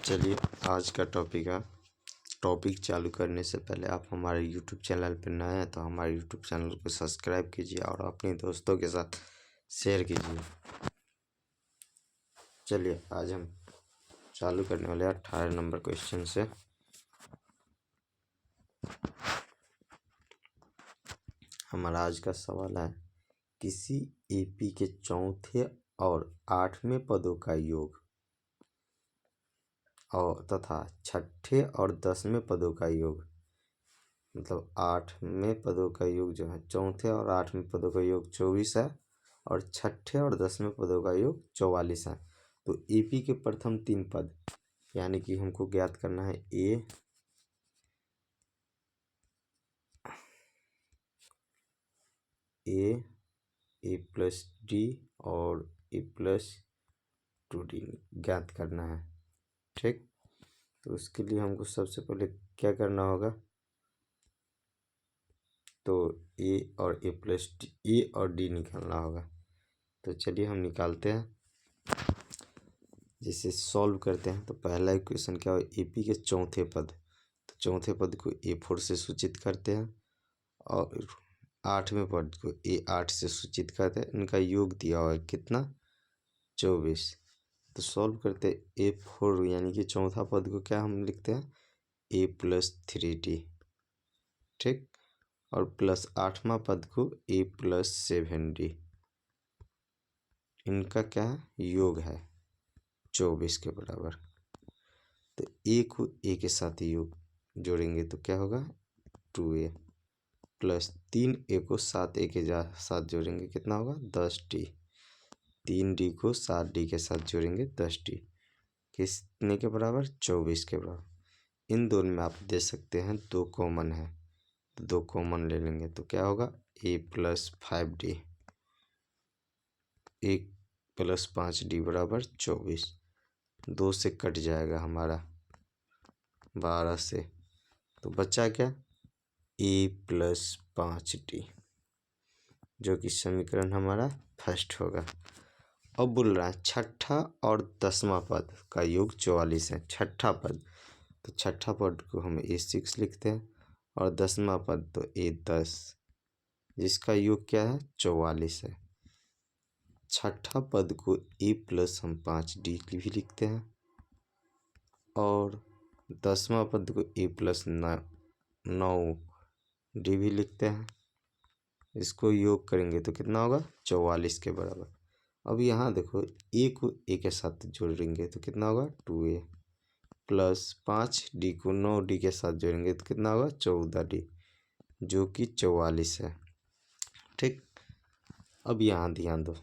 चलिए आज का टॉपिक चालू करने से पहले आप हमारे यूट्यूब चैनल पर नए हैं तो हमारे यूट्यूब चैनल को सब्सक्राइब कीजिए और अपने दोस्तों के साथ शेयर कीजिए। चलिए आज हम चालू करने वाले 18 नंबर क्वेश्चन से। हमारा आज का सवाल है, किसी एपी के चौथे और 8वें पदों का योग और तथा छठे और 10वें पदों का योग, मतलब 8वें पदों का योग जो है चौथे और 8वें पदों का योग 24 है और छठे और 10वें पदों का योग 44 है। तो एपी के प्रथम 3 पद यानी कि हमको ज्ञात करना है ए प्लस डी और ए प्लस 2डी ज्ञात करना है। ठीक, तो उसके लिए हमको सबसे पहले क्या करना होगा, तो ए और डी निकालना होगा। तो चलिए हम निकालते हैं, जिसे सॉल्व करते हैं। तो पहला इक्वेशन क्या हो, एपी के चौथे पद, तो चौथे पद को A4 से सूचित करते हैं और 8वें पद को A8 से सूचित करते हैं। इनका योग दिया हुआ है कितना, 24। तो सॉल्व करते हैं A4 यानी कि चौथा पद को क्या हम लिखते हैं, A प्लस 3D। ठीक, और प्लस 8वां पद को A प्लस 7D। इनका क्या है, योग है 24 के बराबर। तो A को A के साथ योग जोड़ेंगे तो क्या होगा, 2A प्लस 3A को 7A के साथ जोड़ेंगे कितना होगा, 10D। 3D को 7D के साथ जोड़ेंगे 10D, कितने के बराबर, 24 के बराबर। इन दोनों में आप दे सकते हैं 2 कॉमन है तो 2 कॉमन ले लेंगे तो क्या होगा, A plus 5D, 1 plus 5D बराबर 24। 2 से कट जाएगा हमारा 12 से, तो बचा क्या, A प्लस 5D, जो कि समीकरण हमारा फर्स्ट होगा। अब बोल रहा है छठा और 10वां पद का योग 44 है। छठा पद, तो छठा पद को हम A6 लिखते हैं और 10वां पद तो A10, जिसका योग क्या है, 44 है। छठा पद को A प्लस हम 5D भी लिखते हैं और 10वां पद को A प्लस 9D भी लिखते हैं। इसको योग करेंगे तो कितना होगा, 44 के बराबर। अब यहाँ देखो A को A के साथ जोड़ेंगे तो कितना होगा, 2A प्लस 5D को 9D के साथ जोड़ेंगे तो कितना होगा, 14D, जो कि 44 है। ठीक, अब यहाँ ध्यान दो,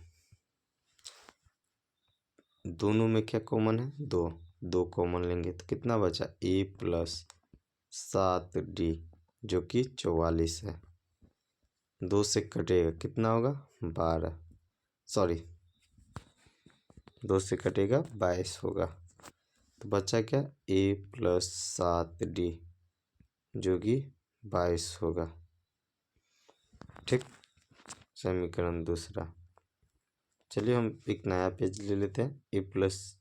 दोनों में क्या कॉमन है, 2 कॉमन लेंगे तो कितना बचा, A प्लस 7D, जो कि 44 है। 2 से कटेगा कितना होगा, 12, सॉरी 2 से कटेगा 22 होगा। तो बचा क्या, A प्लस 7D, जो कि 22 होगा। ठीक, समीकरण दूसरा। चलिए हम एक नया पेज ले लेते हैं, A प्लस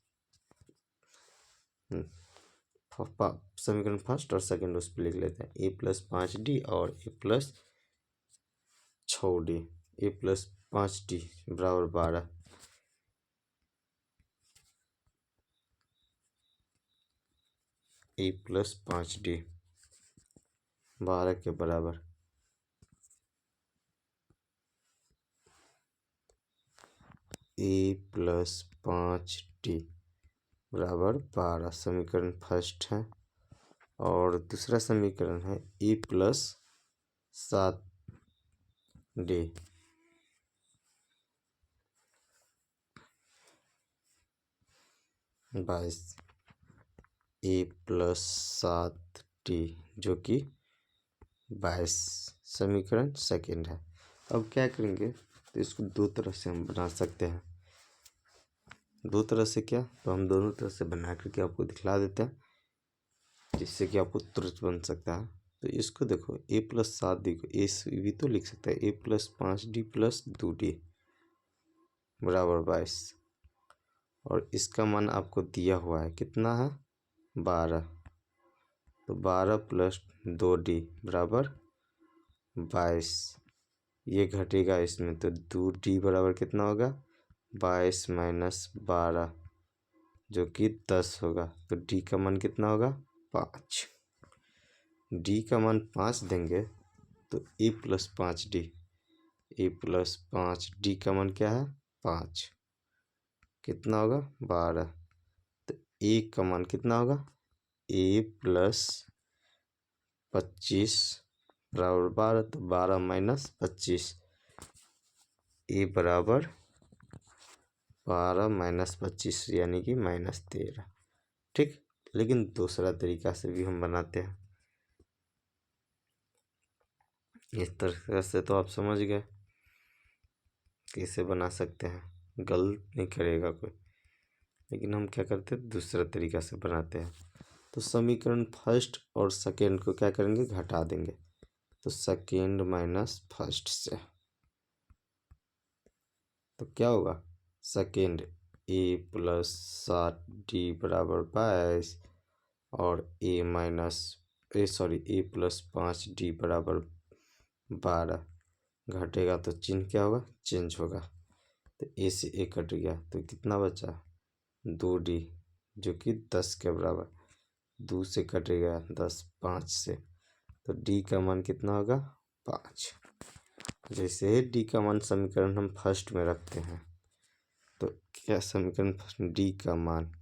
समीकरण फर्स्ट और सेकंड उस पर लिख लेते हैं, A प्लस 5D और A plus 6D। A plus 5D बराबर 12, A प्लस 5D 12 के बराबर। A प्लस 5D बराबर 12 समीकरण फर्स्ट है। और दूसरा समीकरण है A प्लस 7D, बाईस, A प्लस 7D जो कि 22 समीकरण सेकंड है। अब क्या करेंगे, तो इसको 2 तरह से हम बना सकते हैं। 2 तरह से क्या, तो हम दोनों तरह से बना करके आपको दिखला देते हैं, जिससे कि आपको तुरंत बन सकता है। तो इसको देखो, A प्लस 7D को A भी तो लिख सकता है, A plus 5D plus 2D बराबर 22, और इसका मान आपको दिया हुआ है कितना है, 12, तो 12 प्लस 2D बराबर 22। ये घटेगा इसमें, तो 2D बराबर कितना होगा 22 माइनस 12 जो कि 10 होगा। तो D का मान कितना होगा 5। D का मान 5 देंगे तो a plus 5D, a plus 5D का मान क्या है 5, कितना होगा 12। तो a का मान कितना होगा a प्लस 25 बराबर 12, तो 12 माइनस 25, a बराबर 12 माइनस 25 यानी कि -13। ठीक, लेकिन दूसरा तरीका से भी हम बनाते हैं। इस तरह से तो आप समझ गए कैसे बना सकते हैं, गलत नहीं करेगा कोई। लेकिन हम क्या करते हैं दूसरा तरीका से बनाते हैं। तो समीकरण फर्स्ट और सेकेंड को क्या करेंगे घटा देंगे। तो सेकेंड माइनस फर्स्ट से तो क्या होगा सेकेंड a प्लस 7D बराबर 22 और a प्लस 5D बराबर 12। घटेगा तो चिन्ह क्या होगा चेंज होगा। तो a से a कट गया तो कितना बचा 2D जो कि 10 के बराबर। 2 से कटेगा 10 5 से, तो D का मान कितना होगा 5। जैसे D का मान समीकरण हम फर्स्ट में रखते हैं तो क्या समीकरण फर्स्ट D का मान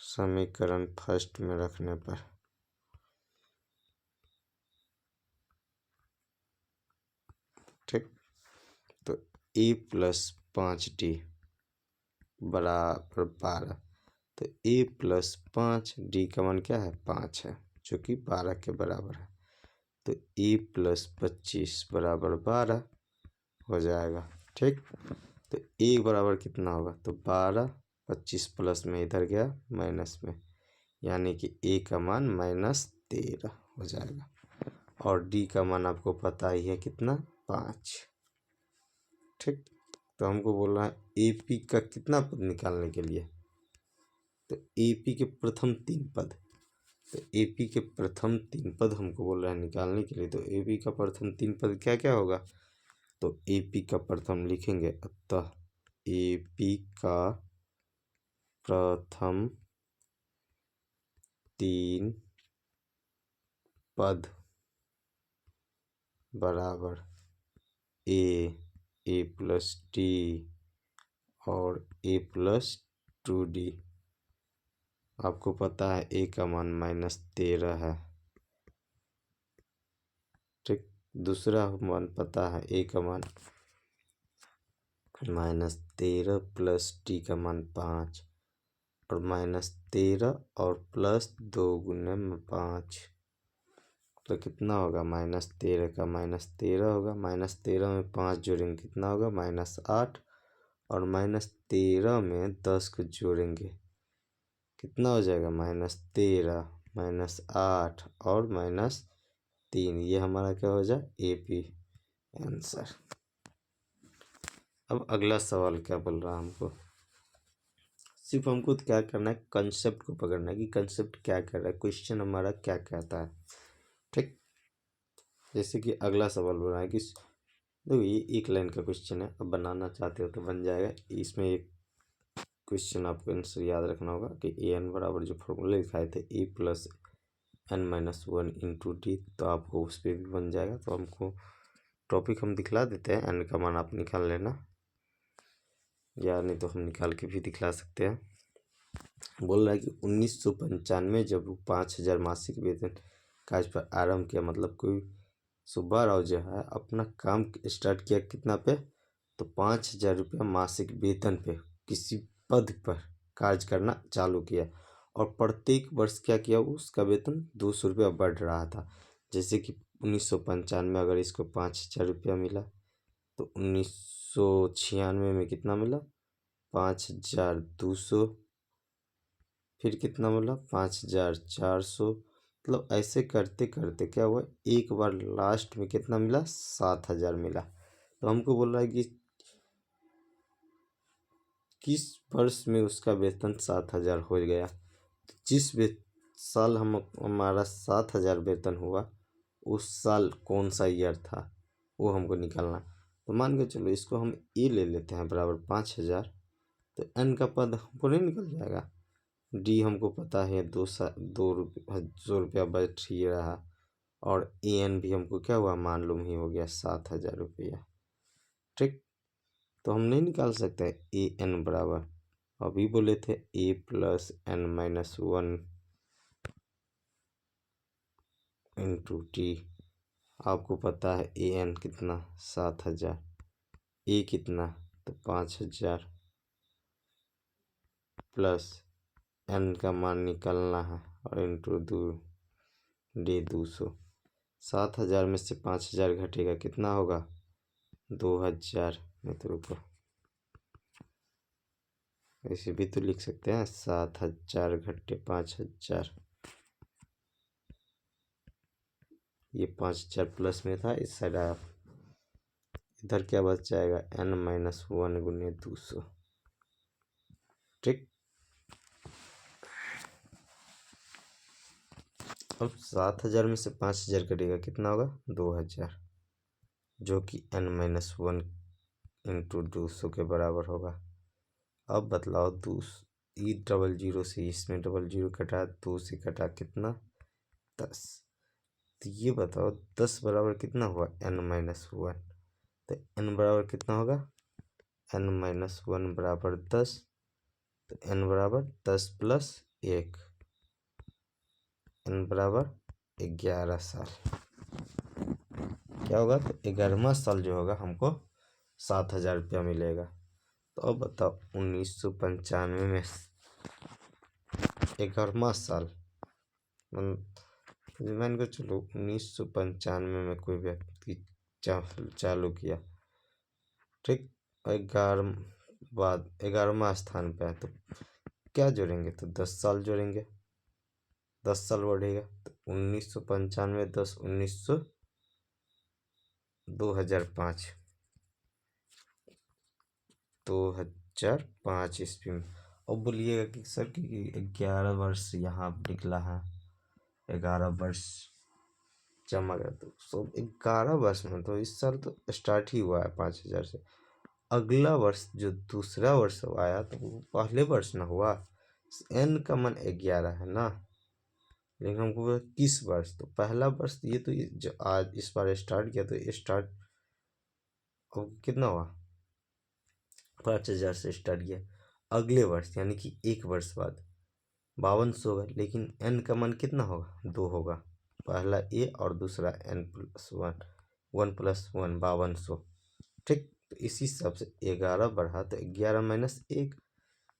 समीकरण फर्स्ट में रखने पर ठीक, तो a प्लस 5D बराबर 12। तो a प्लस 5D का मान क्या है 5 है जो कि 12 के बराबर है। तो a प्लस 25 बराबर 12 हो जाएगा। ठीक, तो a बराबर कितना होगा तो 12, 25 प्लस में इधर गया माइनस में, यानी कि a का मान -13 हो जाएगा। और d का मान आपको पता ही है कितना 5। ठीक, तो हमको बोल रहा है AP का कितना पद निकालने के लिए, तो AP के प्रथम 3 पद। तो AP के प्रथम 3 पद हमको बोल रहा है निकालने के लिए। तो AP का प्रथम 3 पद क्या क्या होगा, तो AP का प्रथम लिखेंगे, अतः AP का प्रथम 3 पद बराबर a प्लस D और a प्लस 2D। आपको पता है a का मान -13 है। ठीक, दूसरा मान पता है a का मान -13 प्लस D का मान 5 और -13 और प्लस 2 गुने में 5, तो कितना होगा -13 का -13 होगा। -13 में 5 जोड़ेंगे कितना होगा -8 और -13 में 10 को जोड़ेंगे कितना हो जाएगा -13 -8 और -3। ये हमारा क्या हो जाए AP आंसर। अब अगला सवाल क्या बोल रहा है हमको, सिर्फ हमको क्या करना है कंसेप्ट को पकड़ना है कि कंसेप्ट क्या कर रहा है, क्वेश्चन हमारा क्या कहता है। ठीक, जैसे कि अगला सवाल बोल रहा है कि देखो ये एक लाइन का क्वेश्चन है, अब बनाना चाहते हो तो बन जाएगा। इसमें एक क्वेश्चन आपको आंसर याद रखना होगा कि an बराबर जो फॉर्मूले लिखाए थे a plus n-1 into D, तो आपको उस पर भी बन जाएगा। तो हमको टॉपिक हम दिखला देते हैं, n का मान आप निकाल लेना, या नहीं तो हम निकाल के भी दिखला सकते हैं। बोल रहा है कि 1995 जब वो 5,000 मासिक वेतन कार्य पर आरंभ किया, मतलब कोई सुब्बा राव जो है अपना काम स्टार्ट किया कितना पे, तो 5,000 रुपया मासिक वेतन पे किसी पद पर कार्य करना चालू किया और प्रत्येक वर्ष क्या किया उसका वेतन 200 रुपया बढ़ रहा था। जैसे कि 1995 अगर इसको 5,000 रुपया मिला तो 1996 में कितना मिला 5,200, फिर कितना मिला 5,400। मतलब ऐसे करते करते क्या हुआ एक बार लास्ट में कितना मिला 7,000 मिला। तो हमको बोल रहा है कि किस वर्ष में उसका वेतन 7,000 हो गया। तो जिस साल हमारा 7,000 वेतन हुआ उस साल कौन सा ईयर था वो हमको निकालना। तो मान के चलो इसको हम ए ले लेते हैं बराबर 5,000। तो एन का पद हमको नहीं निकल जाएगा। डी हमको पता है 200 रुपया बच ही रहा और ए एन भी हमको क्या हुआ मालूम ही हो गया 7,000 रुपया। ठीक, तो हम नहीं निकाल सकते ए एन बराबर अभी बोले थे A plus N minus 1 into T. आपको पता है ए एन कितना 7,000, ए कितना तो 5,000 प्लस एन का मान निकालना है और इंटू 200। 7,000 में से 5,000 घटेगा कितना होगा 2,000। नहीं तो रुको ऐसे भी तो लिख सकते हैं 7,000 घटे 5,000। ये 5,000 प्लस में था इस साइड आया, इधर क्या बच जाएगा n माइनस 1 गुने 200। ठीक, अब 7,000 में से 5,000 कटेगा कितना होगा 2,000 जो कि n माइनस 1 इंटू 200 के बराबर होगा। अब बतलाओ 200 से इसमें 00 कटा 2 से कटा कितना 10। तो ये बताओ 10 बराबर कितना हुआ n माइनस 1। तो n बराबर कितना होगा n माइनस 1 बराबर 10। तो n बराबर 10 प्लस 1 n बराबर 11 साल। क्या होगा तो 11वां साल जो होगा हमको 7,000 रुपया मिलेगा। तो अब बताओ 1995 में 11वां साल मान को चलो 1995 में कोई व्यक्ति चालू किया। ठीक, 11वां स्थान पे है तो क्या जोड़ेंगे तो 10 साल जोड़ेंगे, 10 साल बढ़ेगा। तो 1995 10 2005 ईस्वी में। अब बोलिएगा कि सर कि 11 वर्ष यहाँ निकला है 11 वर्ष जमा गया तो सब 11 वर्ष में तो इस साल तो स्टार्ट ही हुआ है 5,000 से। अगला वर्ष जो दूसरा वर्ष आया तो वो पहले वर्ष ना हुआ। n का मान 11 है ना, लेकिन हमको किस वर्ष तो पहला वर्ष ये तो जो आज इस बार स्टार्ट किया तो स्टार्ट कितना हुआ 5,000 से स्टार्ट किया। अगले वर्ष यानी कि एक वर्ष बाद 5200 होगा, लेकिन n का मान कितना होगा 2 होगा। पहला a और दूसरा n प्लस 1 1 प्लस 1 5200। ठीक, तो इसी हिसाब से 11 बढ़ा तो 11 माइनस 1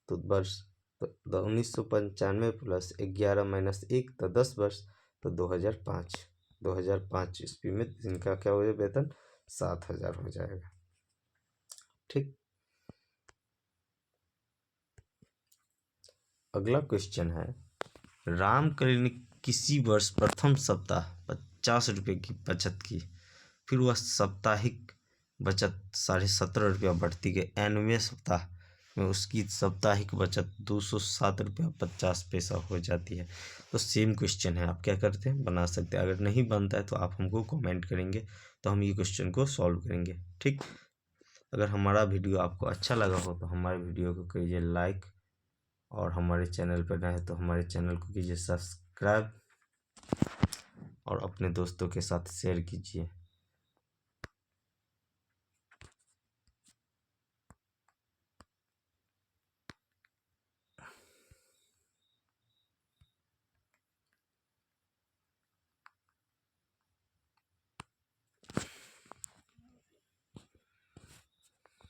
तो वर्ष तो 1995 प्लस 11 माइनस 1 तो 10 वर्ष तो 2005 ईस्वी में इनका क्या हो जाएगा वेतन 7,000 हो जाएगा। ठीक, अगला क्वेश्चन है रामकली ने किसी वर्ष प्रथम सप्ताह 50 रुपये की बचत की, फिर वह साप्ताहिक बचत 17.5 रुपया बढ़ती गई। 90वें सप्ताह में उसकी साप्ताहिक बचत 207 रुपया 50 पैसा हो जाती है। तो सेम क्वेश्चन है, आप क्या करते हैं बना सकते हैं। अगर नहीं बनता है तो आप हमको कमेंट करेंगे तो हम ये क्वेश्चन को सॉल्व करेंगे। ठीक, अगर हमारा वीडियो आपको अच्छा लगा हो तो हमारे वीडियो को कीजिए लाइक और हमारे चैनल पर नए हैं तो हमारे चैनल को कीजिए सब्सक्राइब और अपने दोस्तों के साथ शेयर कीजिए।